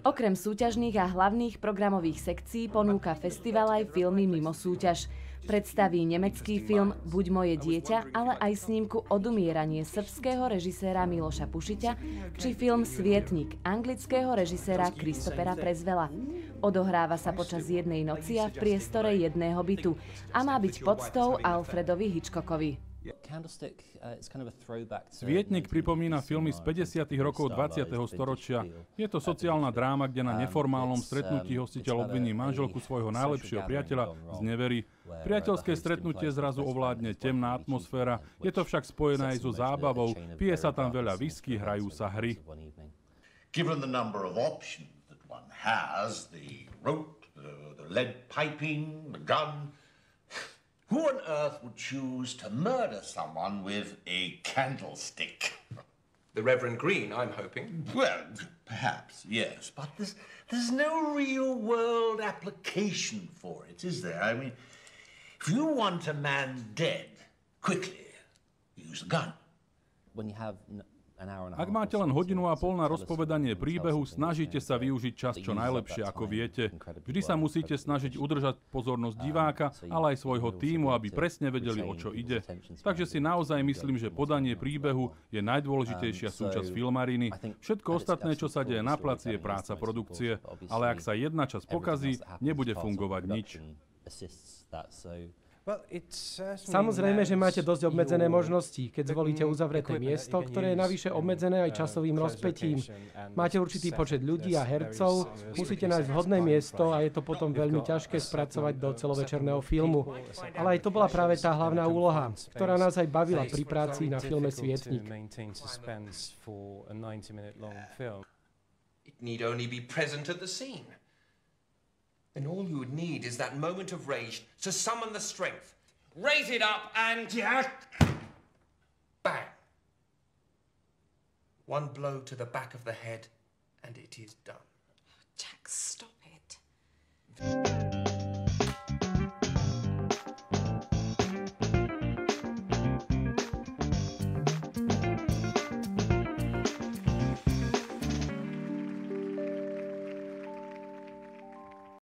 Okrem súťažných a hlavných programových sekcií ponúka festival aj filmy mimo súťaž. Predstaví nemecký film Buď moje dieťa, ale aj snímku Odumieranie srbského režiséra Miloša Pušiťa, či film Svietnik anglického režiséra Christophera Prezvela. Odohráva sa počas jednej noci a v priestore jedného bytu a má byť poctou Alfredovi Hitchcockovi. Svietnik pripomína filmy z 50. rokov 20. storočia. Je to sociálna dráma, kde na neformálnom stretnutí hostiteľ obviní manželku svojho najlepšieho priateľa z nevery. Priateľské stretnutie zrazu ovládne temná atmosféra, je to však spojené aj so zábavou, pije sa tam veľa whisky, hrajú sa hry. Given the number of options that one has, the rope, the lead piping, the gun, who on earth would choose to murder someone with a candlestick? The Reverend Green, I'm hoping. Well, perhaps, yes, but there's no real-world application for it, is there? I mean, if you want a man dead quickly, use a gun. Ak máte len hodinu a pol na rozpovedanie príbehu, snažite sa využiť čas čo najlepšie, ako viete. Vždy sa musíte snažiť udržať pozornosť diváka, ale aj svojho tímu, aby presne vedeli, o čo ide. Takže si naozaj myslím, že podanie príbehu je najdôležitejšia súčasť filmariny. Všetko ostatné, čo sa deje na placi, je práca produkcie. Ale ak sa jedna časť pokazí, nebude fungovať nič. Samozrejme, že máte dosť obmedzené možnosti, keď zvolíte uzavreté miesto, ktoré je navyše obmedzené aj časovým rozpätím. Máte určitý počet ľudí a hercov, musíte nájsť vhodné miesto a je to potom veľmi ťažké spracovať do celovečerného filmu. Ale aj to bola práve tá hlavná úloha, ktorá nás aj bavila pri práci na filme Svietnik. It need only be present at the scene. Then all you would need is that moment of rage to summon the strength. Raise it up and... bang! One blow to the back of the head and it is done.